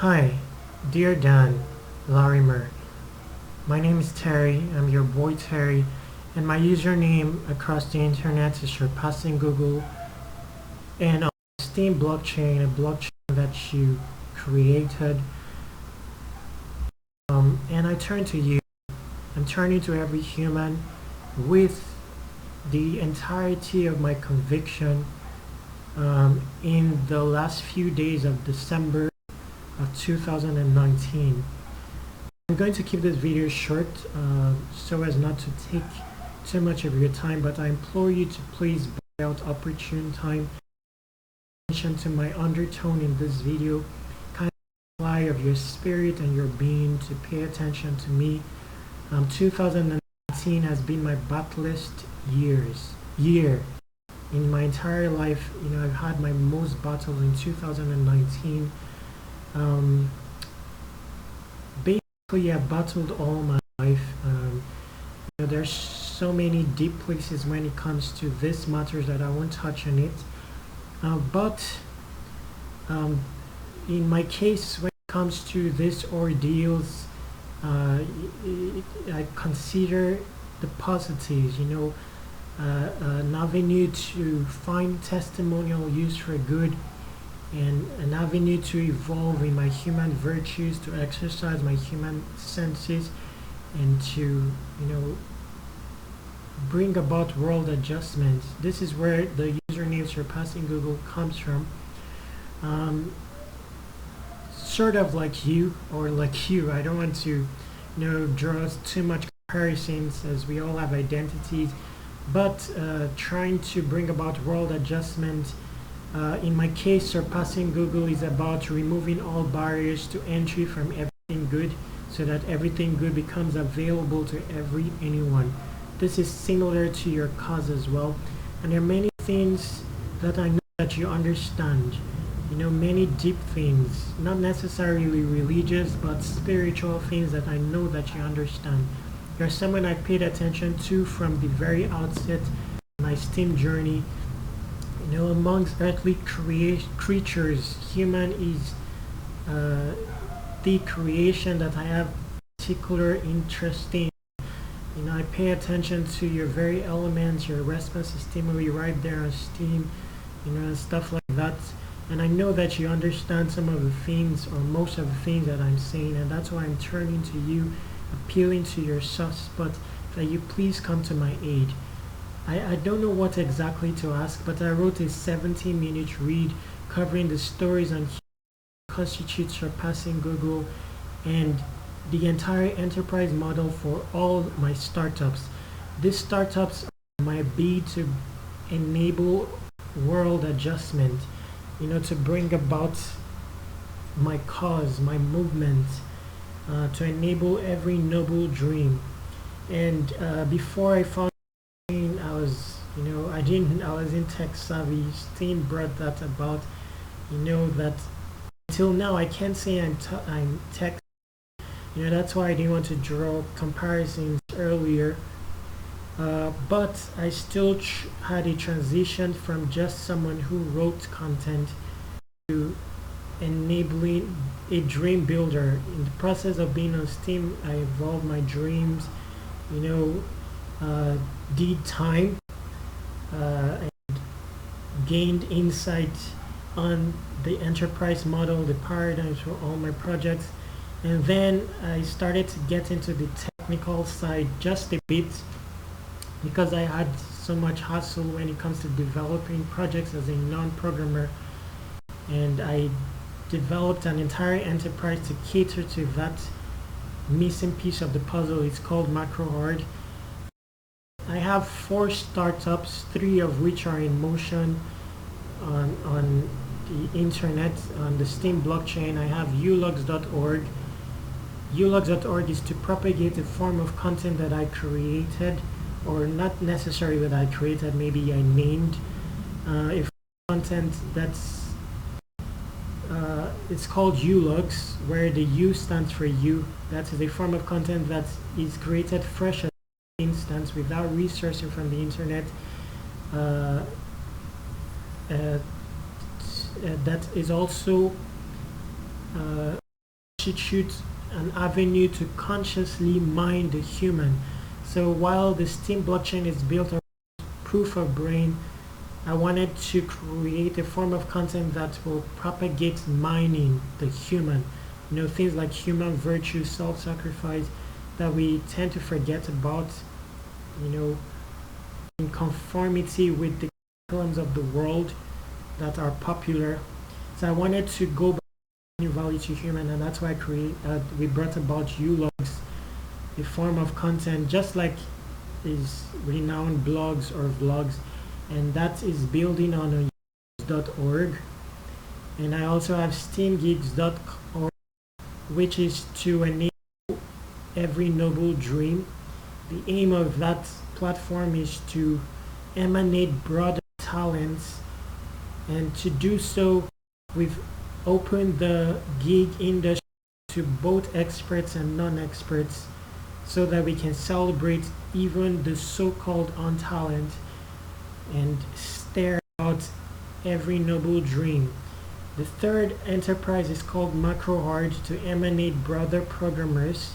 Hi, dear Dan Larimer. My name is Terry. I'm your boy Terry, and my username across the internet is SurpassingGoogle. And on the Steam blockchain, a blockchain that you created, and I turn to you. I'm turning to every human with the entirety of my conviction in the last few days of December of 2019. I'm going to keep this video short so as not to take too much of your time, but I implore you to please buy out opportune time. Attention to my undertone in this video, kind of fly of your spirit and your being to pay attention to me. 2019 has been my battlest year in my entire life. I've had my most battles in 2019. Basically, I've battled all my life. There's so many deep places when it comes to this matters that I won't touch on it. But in my case, when it comes to these ordeals, I consider the positives, an avenue to find testimonial use for good, and an avenue to evolve in my human virtues, to exercise my human senses, and to bring about world adjustments. This is where the username SurpassingGoogle comes from. Sort of like you, or like you. I don't want to draw too much comparisons, as we all have identities, but trying to bring about world adjustment. In my case, SurpassingGoogle is about removing all barriers to entry from everything good, so that everything good becomes available to anyone. This is similar to your cause as well, and there are many things that I know that you understand. Many deep things, not necessarily religious, but spiritual things that I know that you understand. You're someone I paid attention to from the very outset of my STEAM journey. Amongst earthly creatures, human is the creation that I have particular interest in. I pay attention to your very elements, your response stimuli right there on Steam, and stuff like that. And I know that you understand some of the things, or most of the things that I'm saying, and that's why I'm turning to you, appealing to your soft spot, that you please come to my aid. I don't know what exactly to ask, but I wrote a 17-minute read covering the stories on constitute SurpassingGoogle and the entire enterprise model for all my startups. These startups are my bid to enable world adjustment, to bring about my cause, my movement, to enable every noble dream. And before I found I was in tech savvy. Steam brought that about. That until now I can't say I'm tech. That's why I didn't want to draw comparisons earlier. But I still had a transition from just someone who wrote content to enabling a dream builder. In the process of being on Steam, I evolved my dreams, did time, and gained insight on the enterprise model, the paradigms for all my projects. And then I started to get into the technical side just a bit, because I had so much hassle when it comes to developing projects as a non-programmer, and I developed an entire enterprise to cater to that missing piece of the puzzle. It's called Macrohard. I have 4 startups, 3 of which are in motion on the internet, on the Steam blockchain. I have ulogs.org. Ulogs.org is to propagate a form of content that I created, or not necessarily that I created, maybe I named if content that's it's called ulogs, where the U stands for you. That is a form of content that is created fresh as an instance without resourcing from the internet. That is also constitutes an avenue to consciously mine the human. So while the Steam blockchain is built on proof of brain, I wanted to create a form of content that will propagate mining the human. Things like human virtue, self-sacrifice that we tend to forget about, in conformity with the curriculums of the world that are popular. So I wanted to go back to new value to human, and that's why we brought about ulogs, a form of content just like these renowned blogs or vlogs, and that is building on .org. And I also have steamgeeks.org, which is to enable every noble dream. The aim of that platform is to emanate broader talents, and to do so we've opened the gig industry to both experts and non-experts, so that we can celebrate even the so-called untalent and stare out every noble dream. The third enterprise is called Macrohard, to emanate broader programmers.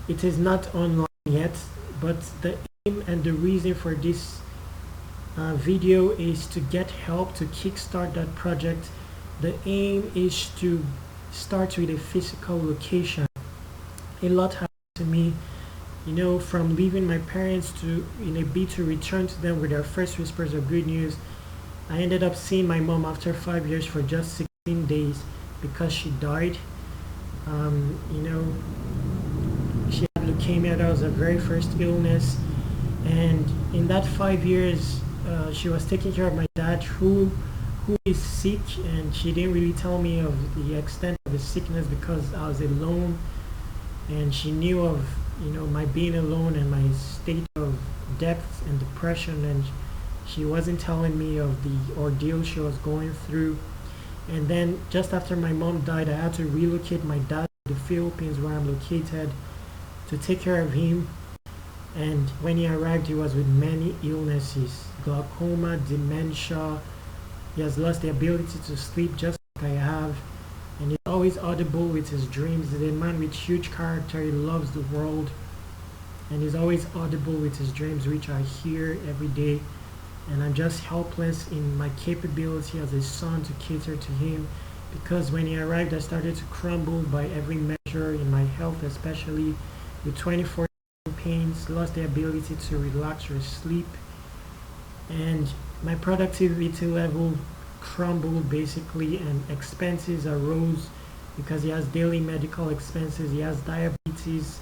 It is not online yet, but the aim and the reason for this video is to get help to kickstart that project. The aim is to start with a physical location. A lot happened to me, from leaving my parents to in a bid to return to them with their first whispers of good news. I ended up seeing my mom after 5 years for just 16 days because she died. She had leukemia. That was her very first illness, and in that 5 years she was taking care of my dad, who is sick, and she didn't really tell me of the extent of his sickness because I was alone, and she knew of my being alone and my state of depth and depression, and she wasn't telling me of the ordeal she was going through. And then just after my mom died, I had to relocate my dad to the Philippines, where I'm located, to take care of him. And when he arrived, he was with many illnesses: glaucoma, dementia. He has lost the ability to sleep just like I have, and he's always audible with his dreams. He's a man with huge character. He loves the world, and he's always audible with his dreams, which I hear every day. And I'm just helpless in my capability as a son to cater to him, because when he arrived, I started to crumble by every measure in my health, especially with 24 pains, lost the ability to relax or sleep, and my productivity level crumbled basically, and expenses arose because he has daily medical expenses. He has diabetes,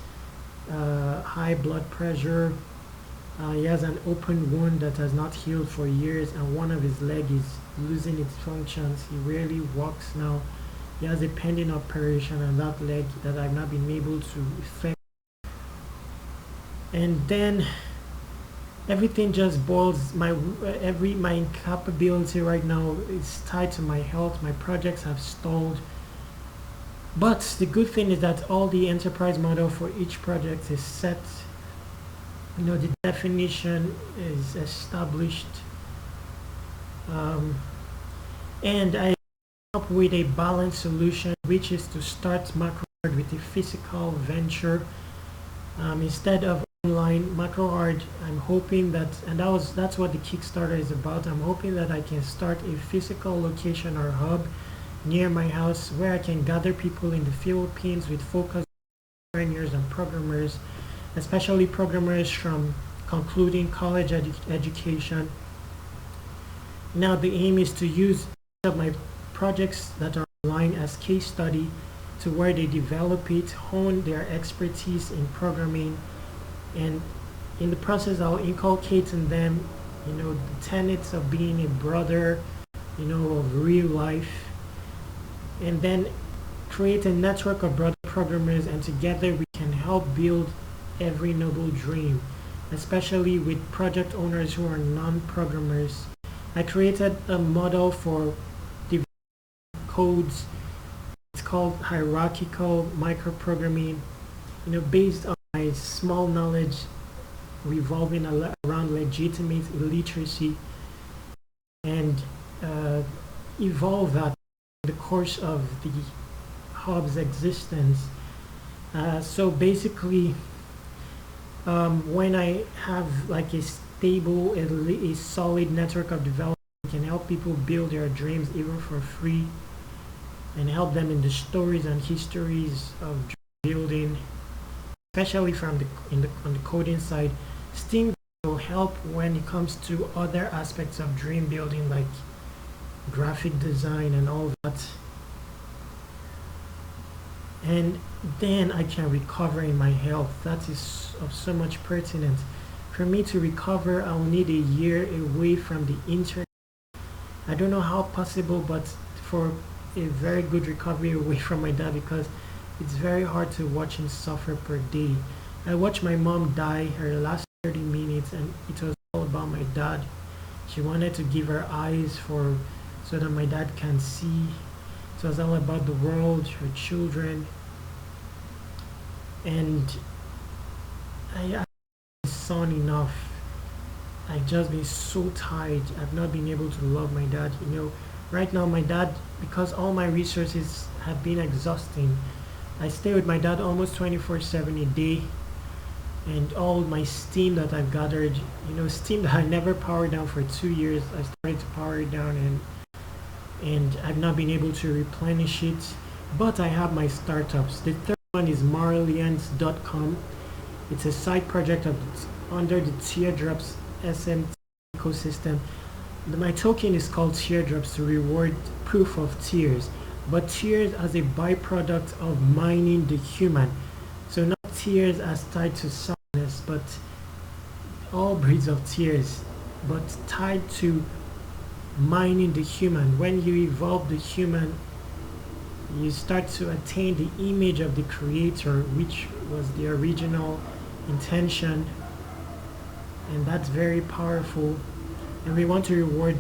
high blood pressure. He has an open wound that has not healed for years, and one of his legs is losing its functions. He rarely walks now. He has a pending operation on that leg that I've not been able to effect. And then everything just boils. My incapability right now is tied to my health. My projects have stalled. But the good thing is that all the enterprise model for each project is set. The definition is established, and I came up with a balanced solution, which is to start Macrohard with a physical venture instead of online. Macrohard, I'm hoping that, and that's what the Kickstarter is about. I'm hoping that I can start a physical location or hub near my house where I can gather people in the Philippines with focus on engineers and programmers, especially programmers from concluding college education. Now the aim is to use my projects that are online as case study, to where they develop it, hone their expertise in programming, and in the process I'll inculcate in them the tenets of being a brother, of real life, and then create a network of brother programmers, and together we can help build every noble dream, especially with project owners who are non-programmers. I created a model for developing codes. It's called hierarchical microprogramming, based on my small knowledge revolving around legitimate illiteracy, and evolve that in the course of the hub's existence. So basically, when I have like a stable, a solid network of development, I can help people build their dreams even for free, and help them in the stories and histories of building, especially from on the coding side. Steam will help when it comes to other aspects of dream building, like graphic design and all that. And then I can recover in my health. That is of so much pertinence. For me to recover, I'll need a year away from the internet. I don't know how possible, but for a very good recovery away from my dad, because it's very hard to watch him suffer per day. I watched my mom die her last 30 minutes, and it was all about my dad. She wanted to give her eyes so that my dad can see. It was all about the world, her children. And I son enough. I've just been so tired. I've not been able to love my dad. Right now my dad, because all my resources have been exhausting, I stay with my dad almost 24/7 a day. And all my steam that I've gathered, steam that I never powered down for 2 years, I started to power it down, and I've not been able to replenish it. But I have my startups. The third one is marlians.com. It's a side project under the Teardrops SM ecosystem. My token is called Teardrops to reward proof of tears, but tears as a byproduct of mining the human. So not tears as tied to sadness, but all breeds of tears, but tied to mining the human. When you evolve the human, you start to attain the image of the creator, which was the original intention, and that's very powerful. And we want to reward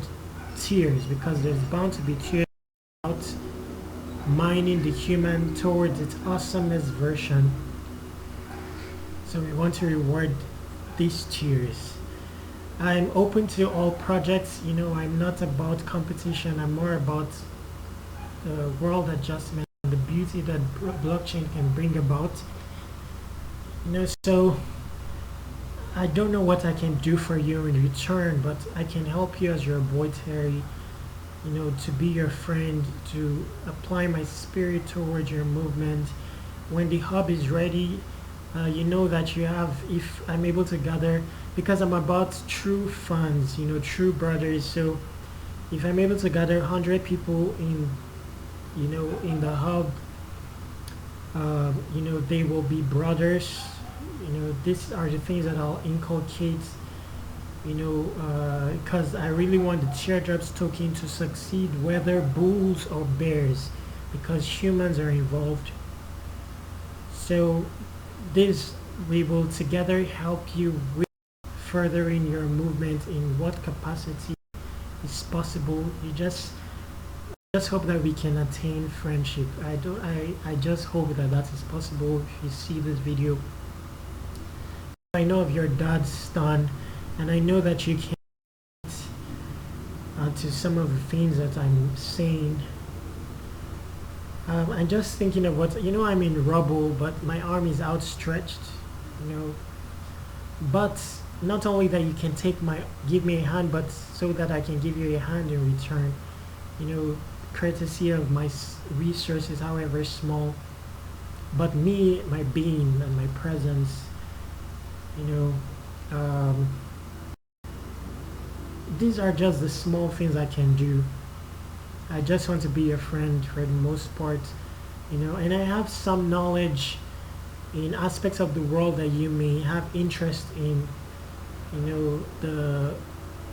tears, because there's bound to be tears about mining the human towards its awesomest version. So we want to reward these tears. I'm open to all projects. I'm not about competition. I'm more about the world adjustment and the beauty that blockchain can bring about. So I don't know what I can do for you in return, but I can help you as your boy Terry, to be your friend, to apply my spirit towards your movement. When the hub is ready, that you have, if I'm able to gather, because I'm about true funds, true brothers. So if I'm able to gather 100 people in the hub, they will be brothers. These are the things that I'll inculcate, because I really want the Teardrops token to succeed, whether bulls or bears, because humans are involved. So this, we will together help you with furthering your movement in what capacity is possible. You just hope that we can attain friendship. I just hope that is possible. If you see this video, I know of your dad's son, and I know that you can't to some of the things that I'm saying. I'm just thinking of what, I'm in rubble, but my arm is outstretched, but not only that you can give me a hand, but so that I can give you a hand in return, courtesy of my resources, however small, but me, my being and my presence, these are just the small things I can do. I just want to be a friend for the most part, and I have some knowledge in aspects of the world that you may have interest in.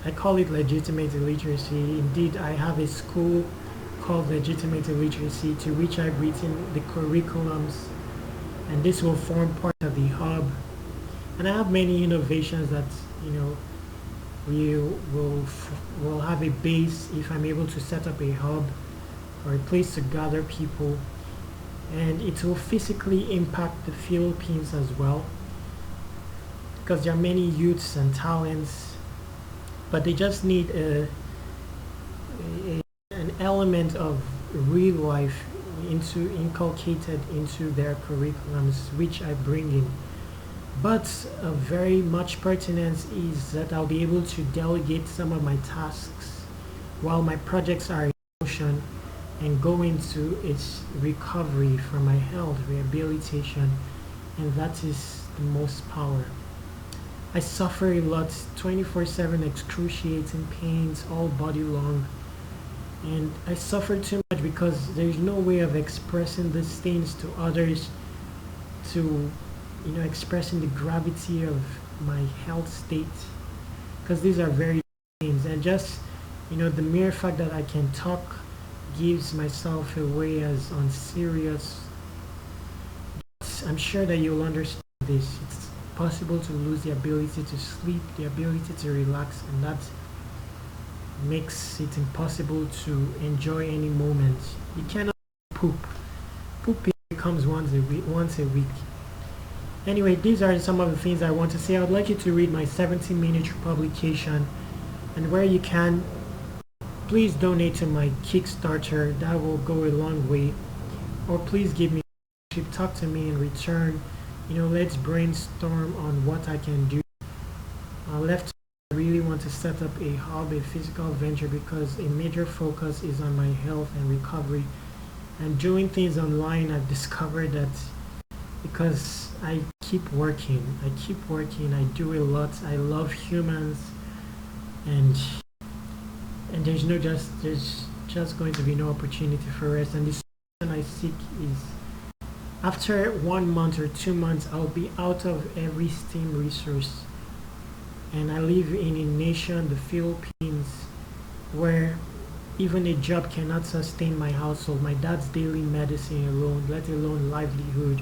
I call it legitimate illiteracy. Indeed, I have a school called Legitimate Illiteracy, to which I've written the curriculums, and this will form part of the hub. And I have many innovations that we will have a base if I'm able to set up a hub or a place to gather people, and it will physically impact the Philippines as well, because there are many youths and talents, but they just need an element of real life, inculcated into their curriculums, which I bring in. But very much pertinence is that I'll be able to delegate some of my tasks while my projects are in motion and go into its recovery from my health, rehabilitation, and that is the most power. I suffer a lot, 24/7 excruciating pains all body long, and I suffer too much because there's no way of expressing these things to others, to expressing the gravity of my health state, because these are very things, and just the mere fact that I can talk gives myself away as unserious. I'm sure that you'll understand this. It's possible to lose the ability to sleep, the ability to relax, and that makes it impossible to enjoy any moment. You cannot poop. Pooping comes once a week. Anyway, these are some of the things I want to say. I'd like you to read my 17-minute publication, and where you can, please donate to my Kickstarter. That will go a long way. Or please give me, talk to me in return. Let's brainstorm on what I can do. Left, I really want to set up a hub, a physical venture, because a major focus is on my health and recovery. And doing things online, I've discovered that because I keep working, I do a lot. I love humans, and there's just going to be no opportunity for rest. And the solution I seek is, after 1 month or 2 months, I'll be out of every STEAM resource. And I live in a nation, the Philippines, where even a job cannot sustain my household, my dad's daily medicine alone, let alone livelihood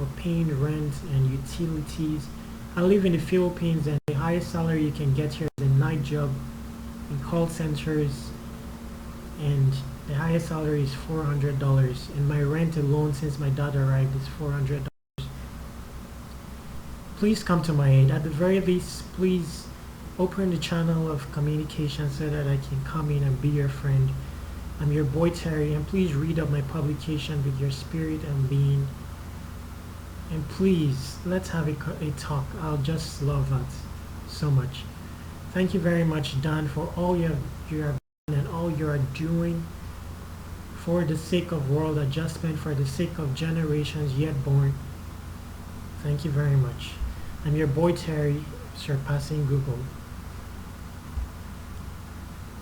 or paying rent and utilities. I live in the Philippines, and the highest salary you can get here is a night job in call centers, and the highest salary is $400, and my rent alone since my dad arrived is $400. Please come to my aid. At the very least, please open the channel of communication so that I can come in and be your friend. I'm your boy Terry, and please read up my publication with your spirit and being. And please, let's have a talk. I'll just love that so much. Thank you very much, Dan, for all you have done and all you are doing for the sake of world adjustment, for the sake of generations yet born. Thank you very much. I'm your boy Terry, surpassing Google.